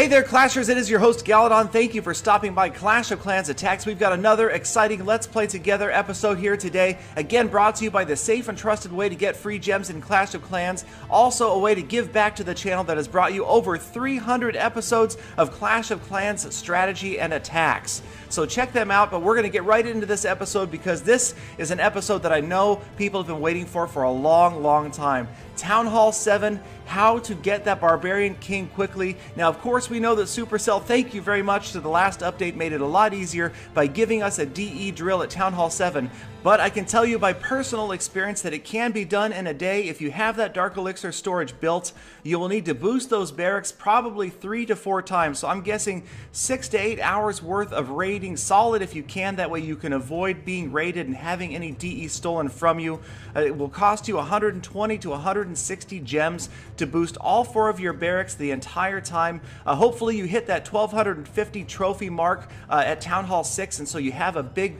Hey there, Clashers, it is your host, Galadon. Thank you for stopping by Clash of Clans Attacks. We've got another exciting Let's Play Together episode here today. Again, brought to you by the safe and trusted way to get free gems in Clash of Clans. Also, a way to give back to the channel that has brought you over 300 episodes of Clash of Clans strategy and attacks. So check them out, but we're going to get right into this episode because this is an episode that I know people have been waiting for a long time. Town Hall 7, how to get that Barbarian King quickly. Now, of course, we know that Supercell, thank you very much to the last update, made it a lot easier by giving us a DE drill at Town Hall 7. But I can tell you by personal experience that it can be done in a day. If you have that Dark Elixir storage built, you will need to boost those barracks probably 3 to 4 times. So I'm guessing 6 to 8 hours worth of raiding solid if you can. That way you can avoid being raided and having any DE stolen from you. It will cost you 120 to 160 gems to boost all 4 of your barracks the entire time. Hopefully you hit that 1250 trophy mark at Town Hall 6, and so you have a big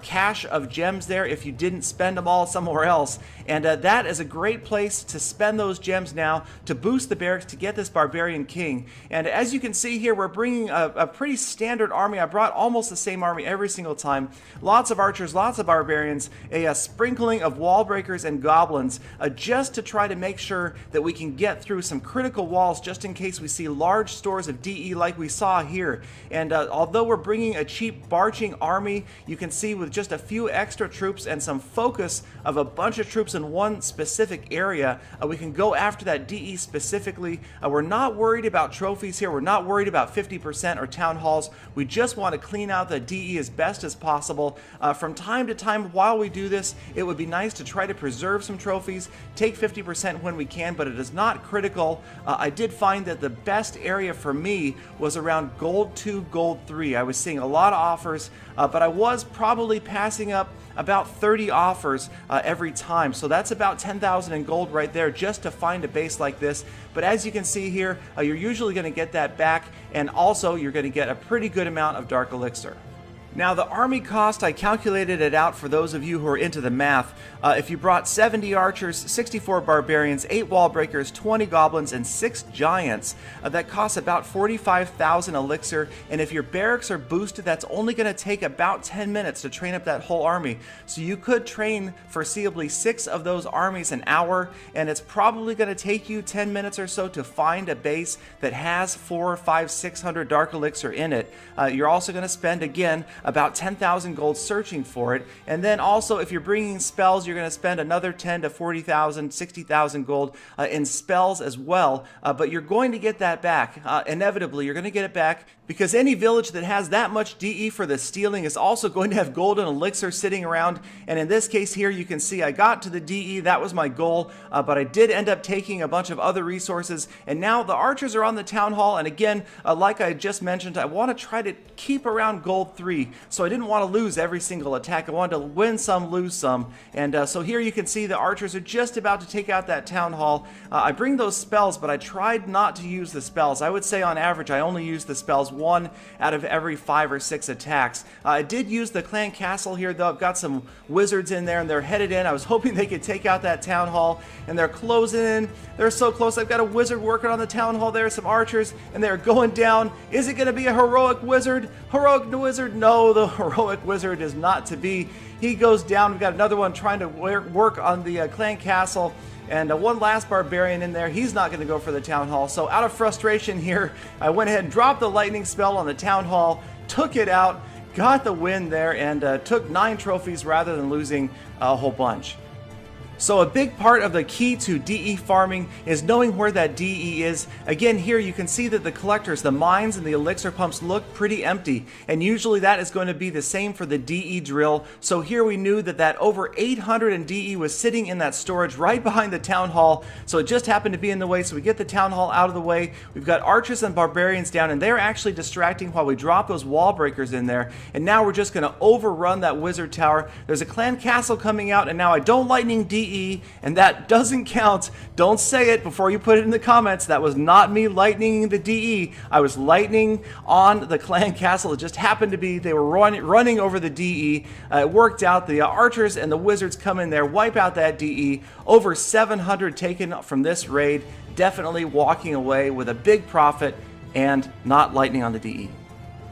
cache of gems there if you didn't spend them all somewhere else. And that is a great place to spend those gems now to boost the barracks to get this Barbarian King. And as you can see here, we're bringing a pretty standard army. I brought almost the same army every single time. Lots of archers, lots of barbarians, a sprinkling of wall breakers and goblins, just to try to make sure that we can get through some critical walls just in case we see large stores of DE like we saw here. And although we're bringing a cheap barging army, you can see with just a few extra troops and some focus of a bunch of troops in one specific area, we can go after that DE specifically. We're not worried about trophies here. We're not worried about 50% or town halls. We just want to clean out the DE as best as possible. From time to time while we do this, it would be nice to try to preserve some trophies, take 50% when we can, but it is not critical. I did find that the best area for me was around gold 2, gold 3. I was seeing a lot of offers, but I was probably passing up about 30 offers every time. So that's about 10,000 in gold right there just to find a base like this. But as you can see here, you're usually going to get that back, and also you're going to get a pretty good amount of Dark Elixir. Now, the army cost, I calculated it out for those of you who are into the math. If you brought 70 archers, 64 barbarians, 8 wall breakers, 20 goblins, and 6 giants, that costs about 45,000 elixir. And if your barracks are boosted, that's only going to take about 10 minutes to train up that whole army. So you could train foreseeably 6 of those armies an hour, and it's probably going to take you 10 minutes or so to find a base that has 400, 500, 600 dark elixir in it. You're also going to spend, again, about 10,000 gold searching for it. And then also, if you're bringing spells, you're going to spend another 10 to 40,000, 60,000 gold in spells as well. But you're going to get that back. Inevitably, you're going to get it back because any village that has that much DE for the stealing is also going to have golden elixir sitting around. And in this case here, you can see I got to the DE. That was my goal. But I did end up taking a bunch of other resources. And now the archers are on the town hall. And again, like I just mentioned, I want to try to keep around gold 3. So I didn't want to lose every single attack. I wanted to win some, lose some. And so here you can see the archers are just about to take out that town hall. I bring those spells, but I tried not to use the spells. I would say on average I only use the spells 1 out of every 5 or 6 attacks. I did use the clan castle here though. I've got some wizards in there and they're headed in. I was hoping they could take out that town hall, and they're closing in. They're so close. I've got a wizard working on the town hall there, some archers, and they're going down. Is it going to be a heroic wizard? Heroic wizard? No, the heroic wizard is not to be. He goes down. We've got another one trying to work on the clan castle, and one last barbarian in there. He's not going to go for the town hall. So out of frustration here, I went ahead and dropped the lightning spell on the town hall, took it out, got the win there, and took 9 trophies rather than losing a whole bunch. So a big part of the key to DE farming is knowing where that DE is. Again, here you can see that the collectors, the mines and the elixir pumps look pretty empty, and usually that is going to be the same for the DE drill. So here we knew that that over 800 in DE was sitting in that storage right behind the town hall, so it just happened to be in the way. So we get the town hall out of the way. We've got archers and barbarians down, and they're actually distracting while we drop those wall breakers in there. And now we're just going to overrun that wizard tower. There's a clan castle coming out, and now I don't lightning DE, and that doesn't count. Don't say it before you put it in the comments. That was not me lightning the DE. I was lightning on the clan castle. It just happened to be they were running over the DE. It worked out. The archers and the wizards come in there, wipe out that DE. Over 700 taken from this raid. Definitely walking away with a big profit. and not lightning on the DE.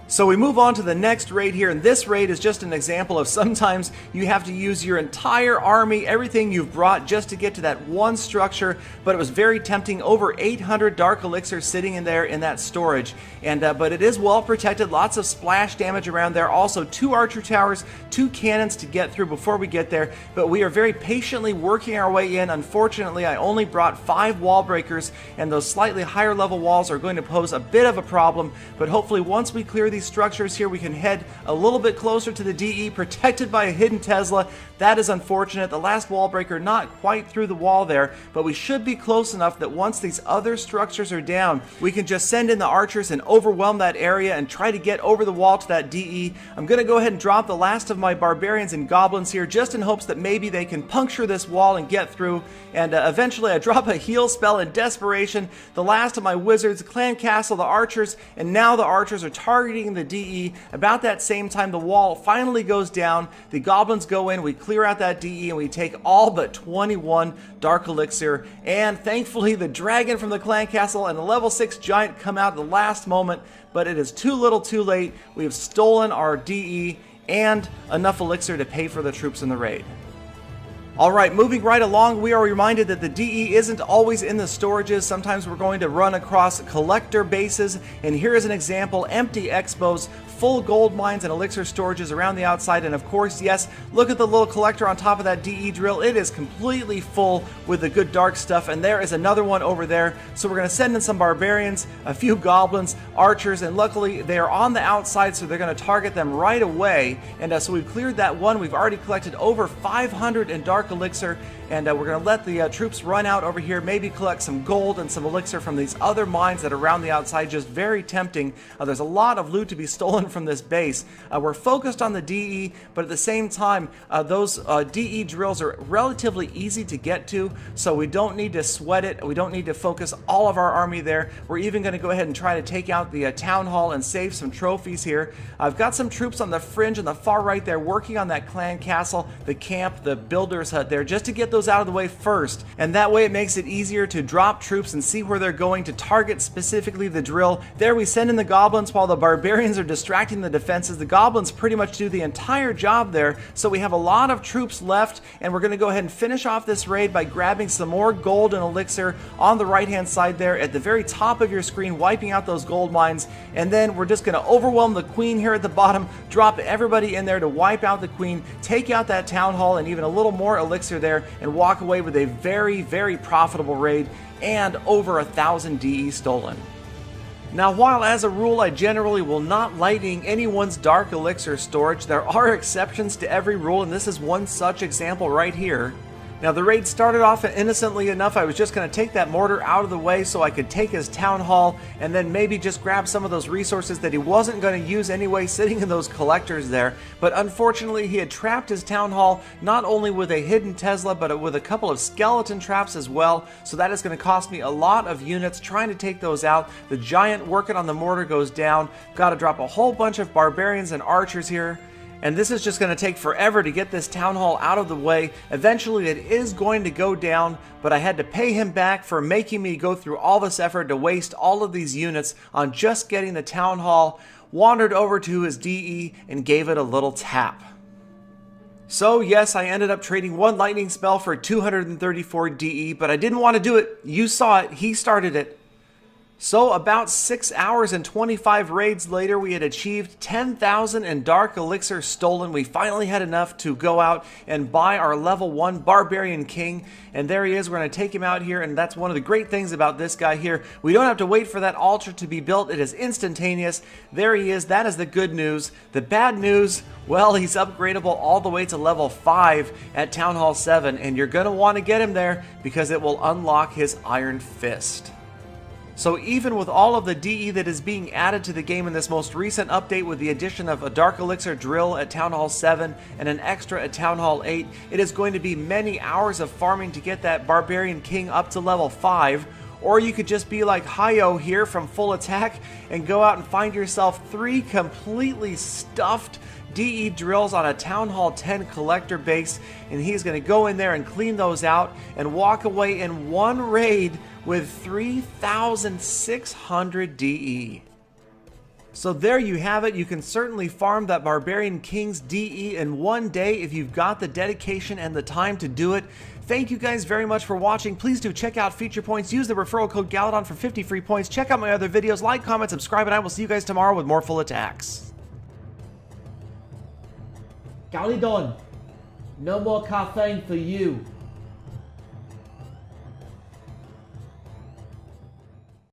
So we move on to the next raid here, and this raid is just an example of sometimes you have to use your entire army, everything you've brought just to get to that one structure, but it was very tempting. Over 800 Dark Elixir sitting in there in that storage, and but it is well protected, lots of splash damage around there. Also 2 archer towers, 2 cannons to get through before we get there, but we are very patiently working our way in. Unfortunately, I only brought 5 wall breakers, and those slightly higher level walls are going to pose a bit of a problem, but hopefully once we clear these structures here, we can head a little bit closer to the DE, protected by a hidden Tesla. That is unfortunate. The last wall breaker not quite through the wall there, but we should be close enough that once these other structures are down, we can just send in the archers and overwhelm that area and try to get over the wall to that DE. I'm going to go ahead and drop the last of my barbarians and goblins here, just in hopes that maybe they can puncture this wall and get through, and eventually I drop a heal spell in desperation. The last of my wizards, clan castle, the archers, and now the archers are targeting the DE. About that same time, the wall finally goes down, the goblins go in, we clear out that DE, and we take all but 21 Dark Elixir, and thankfully the dragon from the clan castle and the level 6 giant come out at the last moment, but it is too little too late. We have stolen our DE and enough elixir to pay for the troops in the raid. Alright, moving right along, we are reminded that the DE isn't always in the storages. Sometimes we're going to run across collector bases, and here is an example: empty expos, full gold mines and elixir storages around the outside, and of course, yes, look at the little collector on top of that DE drill. It is completely full with the good dark stuff, and there is another one over there. So we're going to send in some barbarians, a few goblins, archers, and luckily they are on the outside, so they're going to target them right away. And so we've cleared that one. We've already collected over 500 in dark elixir, and we're going to let the troops run out over here, maybe collect some gold and some elixir from these other mines that are around the outside. Just very tempting. There's a lot of loot to be stolen from this base. We're focused on the DE, but at the same time, those DE drills are relatively easy to get to, so we don't need to sweat it. We don't need to focus all of our army there. We're even going to go ahead and try to take out the town hall and save some trophies here. I've got some troops on the fringe on the far right there working on that clan castle, the camp, the builder's hut there, just to get those out of the way first, and that way it makes it easier to drop troops and see where they're going to target specifically the drill. There we send in the goblins while the barbarians are distracting the defenses. The goblins pretty much do the entire job there, so we have a lot of troops left, and we're going to go ahead and finish off this raid by grabbing some more gold and elixir on the right hand side there at the very top of your screen, wiping out those gold mines, and then we're just going to overwhelm the queen here at the bottom, drop everybody in there to wipe out the queen, take out that town hall and even a little more elixir there, and walk away with a very, very profitable raid and over 1,000 DE stolen. Now, while as a rule I generally will not lightning anyone's dark elixir storage, there are exceptions to every rule, and this is one such example right here. Now, the raid started off innocently enough. I was just going to take that mortar out of the way so I could take his town hall and then maybe just grab some of those resources that he wasn't going to use anyway sitting in those collectors there. But unfortunately, he had trapped his town hall not only with a hidden Tesla, but with a couple of skeleton traps as well. So that is going to cost me a lot of units trying to take those out. The giant working on the mortar goes down. Got to drop a whole bunch of barbarians and archers here. And this is just going to take forever to get this town hall out of the way. Eventually it is going to go down, but I had to pay him back for making me go through all this effort to waste all of these units on just getting the town hall. Wandered over to his DE and gave it a little tap. So yes, I ended up trading one lightning spell for 234 DE, but I didn't want to do it. You saw it, he started it. So about 6 hours and 25 raids later, we had achieved 10,000 in dark elixir stolen. We finally had enough to go out and buy our level 1 Barbarian King, and there he is. We're going to take him out here, and that's one of the great things about this guy here. We don't have to wait for that altar to be built. It is instantaneous. There he is. That is the good news. The bad news, well, he's upgradable all the way to level 5 at Town Hall 7, and you're going to want to get him there because it will unlock his Iron Fist. So even with all of the DE that is being added to the game in this most recent update, with the addition of a Dark Elixir drill at Town Hall 7 and an extra at Town Hall 8, it is going to be many hours of farming to get that Barbarian King up to level 5. or you could just be like Hayo here from Full Attack and go out and find yourself 3 completely stuffed DE drills on a Town Hall 10 collector base, and he's going to go in there and clean those out and walk away in one raid with 3,600 DE. So there you have it. You can certainly farm that Barbarian King's DE in one day if you've got the dedication and the time to do it. Thank you guys very much for watching. Please do check out Feature Points. Use the referral code Galadon for 50 free points. Check out my other videos. Like, comment, subscribe, and I will see you guys tomorrow with more Full Attacks. Galadon, no more caffeine for you.